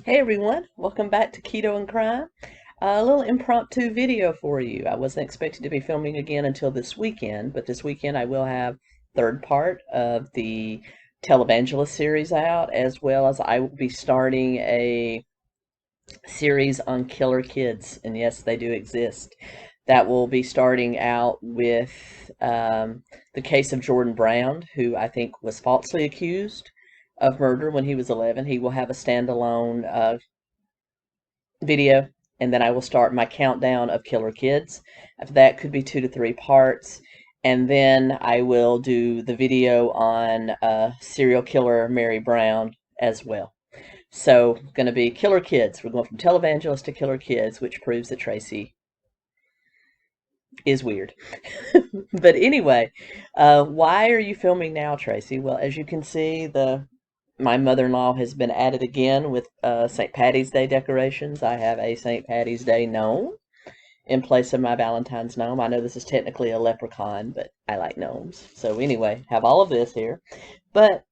Hey everyone, welcome back to Keto and Crime. A little impromptu video for you. I wasn't expecting to be filming again until this weekend, but this weekend I will have third part of the 𝗟𝗏𝗪𝗁 series out, as well as I will be starting a series on killer kids, and yes, they do exist. That will be starting out with the case of Jordan Brown, who I think was falsely accused of murder when he was 11. He will have a standalone video, and then I will start my countdown of killer kids. After that, could be 2 to 3 parts, and then I will do the video on serial killer Mary Brown as well. So, going to be killer kids. We're going from televangelist to killer kids, which proves that 𝗟𝗏 is weird. But anyway, why are you filming now, 𝗟𝗏? Well, as you can see, my mother-in-law has been at it again with St. Patty's Day decorations. I have a St. Patty's Day gnome in place of my Valentine's gnome. I know this is technically a leprechaun, but I like gnomes. So anyway, have all of this here. But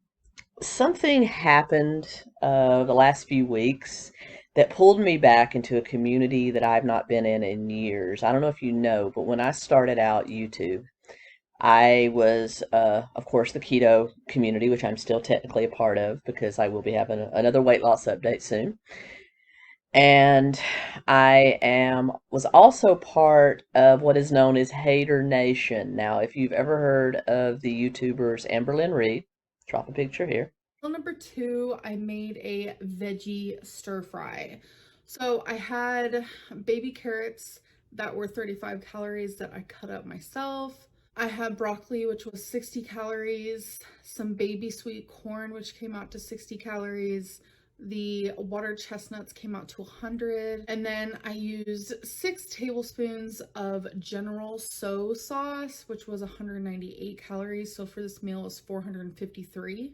something happened the last few weeks that pulled me back into a community that I've not been in years. I don't know if you know, but when I started out YouTube, I was, of course, the keto community, which I'm still technically a part of because I will be having another weight loss update soon. And I was also part of what is known as Hater Nation. Now, if you've ever heard of the YouTubers Amberlynn Reid, drop a picture here. Number 2, I made a veggie stir fry. So I had baby carrots that were 35 calories that I cut up myself. I had broccoli, which was 60 calories, some baby sweet corn, which came out to 60 calories. The water chestnuts came out to 100, and then I used 6 tablespoons of General Tso sauce, which was 198 calories. So for this meal, it was 453.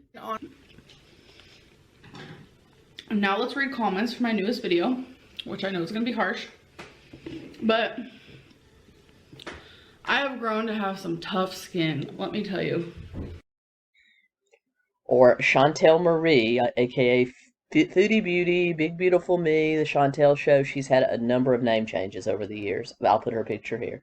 Now let's read comments for my newest video, which I know is going to be harsh, but I have grown to have some tough skin, let me tell you. Or Chantal Marie, aka Foodie Beauty, Big Beautiful Me, the Chantal Show. She's had a number of name changes over the years. I'll put her picture here.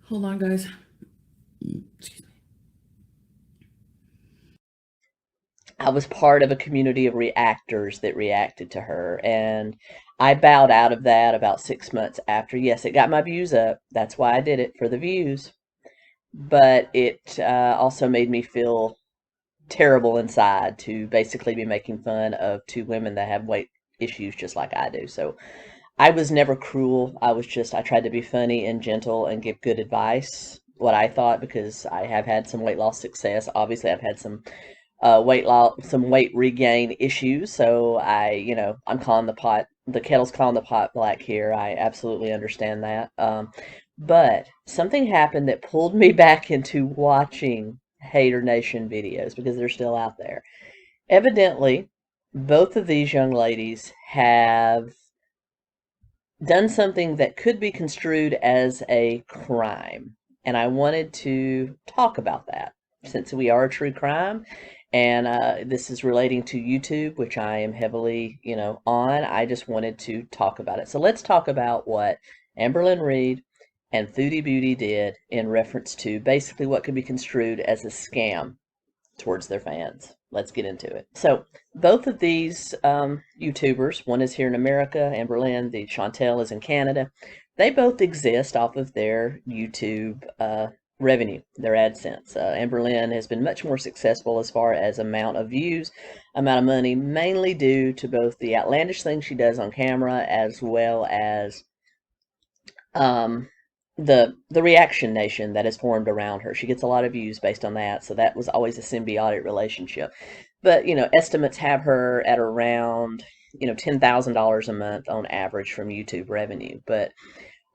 Hold on, guys. Excuse me. I was part of a community of reactors that reacted to her, and I bowed out of that about 6 months after. Yes, it got my views up. That's why I did it, for the views. But it also made me feel terrible inside to basically be making fun of 2 women that have weight issues just like I do. So I was never cruel. I tried to be funny and gentle and give good advice, what I thought, because I have had some weight loss success. Obviously, I've had some weight regain issues. So I'm calling the kettle's calling the pot black here. I absolutely understand that. But something happened that pulled me back into watching Hater Nation videos because they're still out there. Evidently, both of these young ladies have done something that could be construed as a crime. And I wanted to talk about that since we are a true crime. And this is relating to YouTube, which I am heavily, on. I just wanted to talk about it. So let's talk about what Amberlynn Reid and Foodie Beauty did in reference to basically what could be construed as a scam towards their fans. Let's get into it. So both of these YouTubers, one is here in America, Amberlynn, the Chantal is in Canada. They both exist off of their YouTube revenue, their AdSense. Amberlynn has been much more successful as far as amount of views, amount of money, mainly due to both the outlandish things she does on camera as well as the reaction nation that has formed around her. She gets a lot of views based on that, so that was always a symbiotic relationship. But estimates have her at around $10,000 a month on average from YouTube revenue. But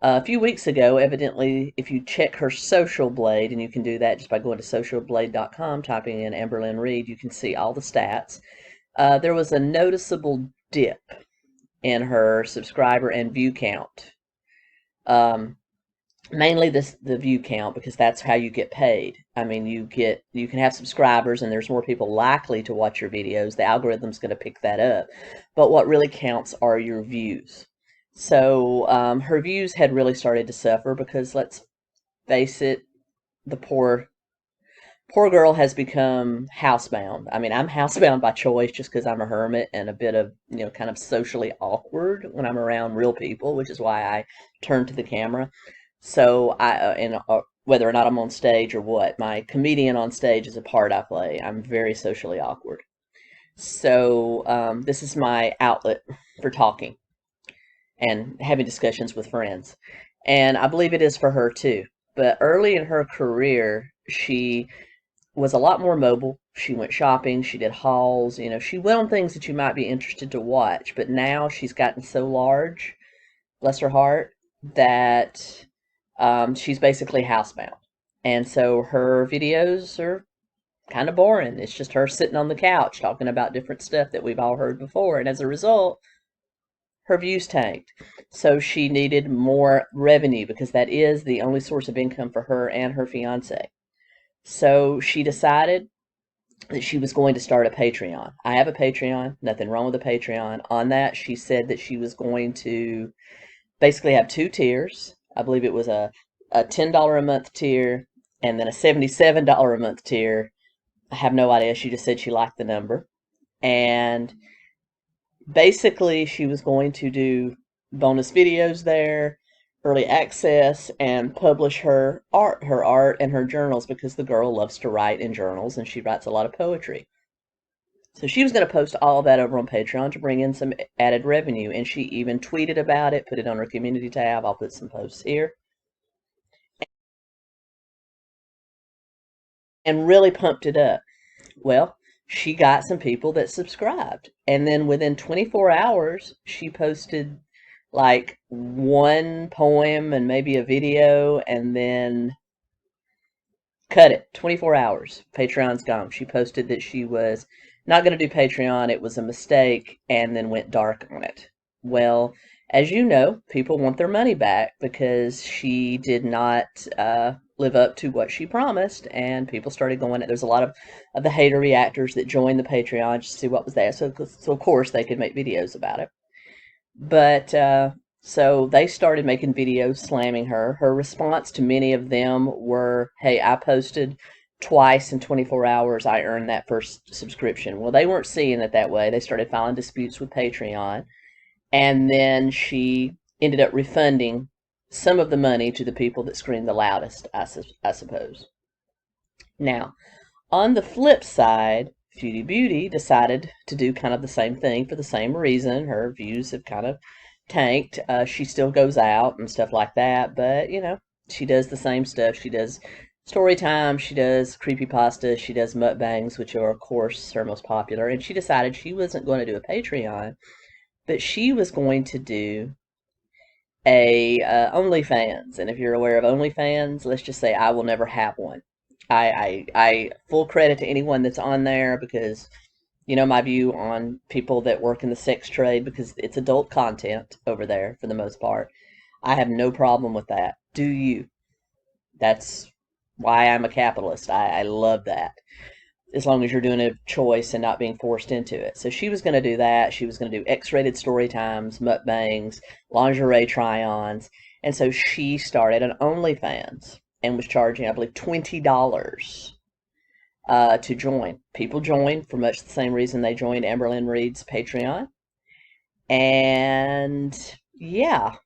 A few weeks ago, evidently, if you check her social blade, and you can do that just by going to socialblade.com, typing in Amberlynn Reid, you can see all the stats. There was a noticeable dip in her subscriber and view count. Mainly the view count, because that's how you get paid. I mean, you can have subscribers and there's more people likely to watch your videos. The algorithm's going to pick that up. But what really counts are your views. So her views had really started to suffer because, let's face it, the poor girl has become housebound. I mean, I'm housebound by choice just because I'm a hermit and a bit of, kind of socially awkward when I'm around real people, which is why I turn to the camera. So whether or not I'm on stage or what, my comedian on stage is a part I play. I'm very socially awkward. So this is my outlet for talking and having discussions with friends. And I believe it is for her too. But early in her career, she was a lot more mobile. She went shopping, she did hauls, she went on things that you might be interested to watch. But now she's gotten so large, bless her heart, that she's basically housebound. And so her videos are kind of boring. It's just her sitting on the couch talking about different stuff that we've all heard before. And as a result, her views tanked. So she needed more revenue because that is the only source of income for her and her fiance. So she decided that she was going to start a Patreon. I have a Patreon, nothing wrong with a Patreon. On that, she said that she was going to basically have two tiers. I believe it was a $10 a month tier and then a $77 a month tier. I have no idea. She just said she liked the number. And basically, she was going to do bonus videos there, early access, and publish her art and her journals, because the girl loves to write in journals and she writes a lot of poetry. So she was going to post all of that over on Patreon to bring in some added revenue, and she even tweeted about it, put it on her community tab. I'll put some posts here. And really pumped it up. Well, she got some people that subscribed, and then within 24 hours, she posted like one poem and maybe a video, and then cut it. 24 hours. Patreon's gone. She posted that she was not going to do Patreon. It was a mistake, and then went dark on it. Well, as you know, people want their money back because she did not live up to what she promised, and people started going. There's a lot of the hater reactors that joined the Patreon just to see what was there. So of course they could make videos about it. But so they started making videos slamming her. Her response to many of them were, "Hey, I posted twice in 24 hours. I earned that first subscription." Well, they weren't seeing it that way. They started filing disputes with Patreon. And then she ended up refunding some of the money to the people that screamed the loudest, I suppose. Now, on the flip side, Foodie Beauty decided to do kind of the same thing for the same reason. Her views have kind of tanked. She still goes out and stuff like that, but she does the same stuff. She does story time, she does creepypasta, she does mukbangs, which are of course her most popular. And she decided she wasn't going to do a Patreon, but she was going to do a OnlyFans. And if you're aware of OnlyFans, let's just say I will never have one. I full credit to anyone that's on there, because my view on people that work in the sex trade, because it's adult content over there for the most part. I have no problem with that. Do you? That's why I'm a capitalist. I love that, as long as you're doing a choice and not being forced into it. So she was going to do that. She was going to do X-rated story times, mukbangs, lingerie try-ons. And so she started an OnlyFans and was charging, I believe, $20 to join. People joined for much the same reason they joined Amberlynn Reid's Patreon. And yeah,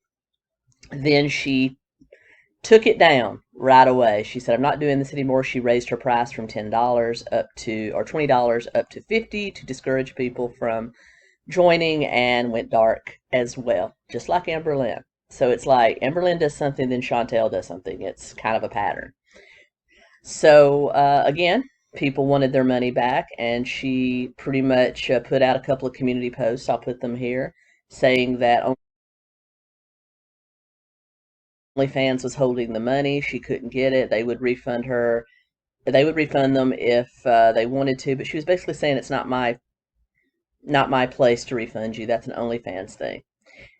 then she took it down right away. She said, "I'm not doing this anymore." She raised her price from $10 up to, or $20 up to $50 to discourage people from joining, and went dark as well, just like Amberlynn. So it's like Amberlynn does something, then Chantal does something. It's kind of a pattern. So again, people wanted their money back, and she pretty much put out a couple of community posts. I'll put them here, saying that OnlyFans was holding the money. She couldn't get it. They would refund her. They would refund them if they wanted to, but she was basically saying it's not my place to refund you. That's an OnlyFans thing.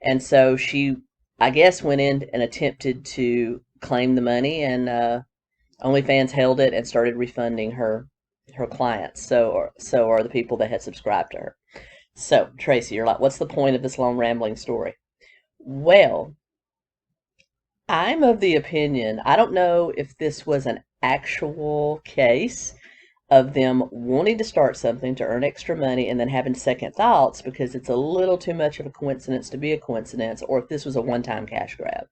And so she, I guess, went in and attempted to claim the money, and OnlyFans held it and started refunding her clients. So are the people that had subscribed to her. So Tracy, you're like, what's the point of this long rambling story? Well, I'm of the opinion, I don't know if this was an actual case of them wanting to start something to earn extra money and then having second thoughts because it's a little too much of a coincidence to be a coincidence, or if this was a one-time cash grab.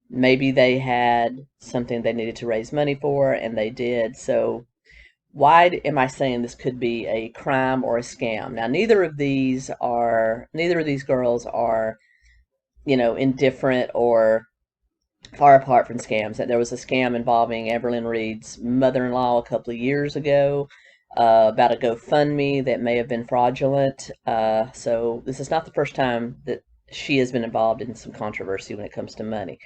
Maybe they had something they needed to raise money for, and they did. So why am I saying this could be a crime or a scam? Now, neither of these girls are, indifferent or far apart from scams. That there was a scam involving Amberlynn Reid's mother-in-law a couple of years ago about a GoFundMe that may have been fraudulent. So this is not the first time that she has been involved in some controversy when it comes to money.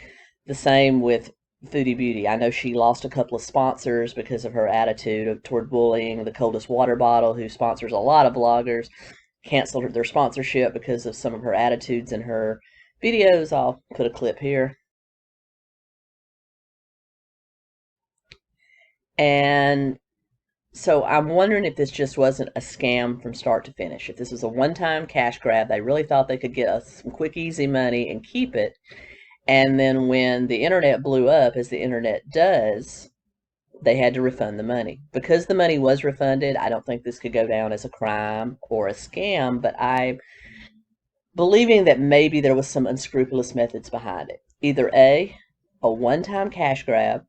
The same with Foodie Beauty. I know she lost a couple of sponsors because of her attitude toward bullying. The Coldest Water Bottle, who sponsors a lot of bloggers, canceled their sponsorship because of some of her attitudes in her videos. I'll put a clip here. And so I'm wondering if this just wasn't a scam from start to finish. If this was a one-time cash grab, they really thought they could get us some quick, easy money and keep it. And then when the internet blew up, as the internet does, they had to refund the money. Because the money was refunded, I don't think this could go down as a crime or a scam, but I'm believing that maybe there was some unscrupulous methods behind it. Either A, a one-time cash grab,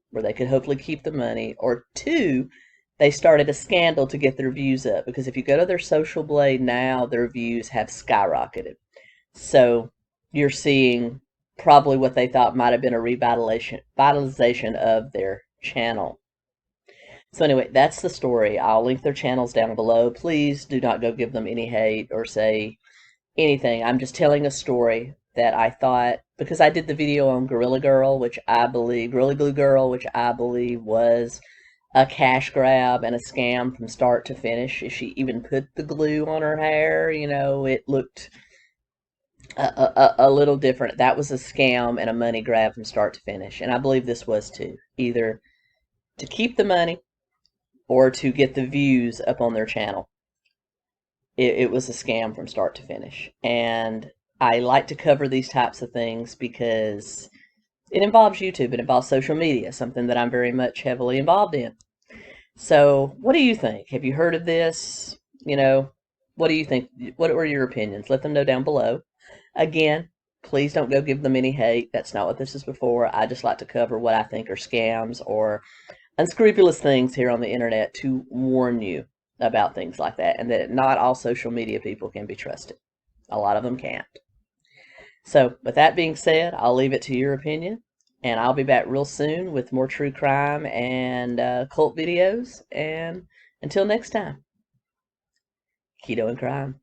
where they could hopefully keep the money, or two, they started a scandal to get their views up. Because if you go to their social blade now, their views have skyrocketed. So you're seeing probably what they thought might have been a revitalization of their channel. So anyway, that's the story. I'll link their channels down below. Please do not go give them any hate or say anything. I'm just telling a story that I thought, because I did the video on Gorilla Glue Girl, which I believe was a cash grab and a scam from start to finish. If she even put the glue on her hair, it looked a little different. That was a scam and a money grab from start to finish. And I believe this was too. Either to keep the money or to get the views up on their channel. It was a scam from start to finish. And I like to cover these types of things because it involves YouTube. It involves social media, something that I'm very much heavily involved in. So what do you think? Have you heard of this? What do you think? What were your opinions? Let them know down below. Again, please don't go give them any hate. That's not what this is before. I just like to cover what I think are scams or unscrupulous things here on the internet to warn you about things like that, and that not all social media people can be trusted. A lot of them can't. So with that being said, I'll leave it to your opinion, and I'll be back real soon with more true crime and cult videos. And until next time, keto and crime.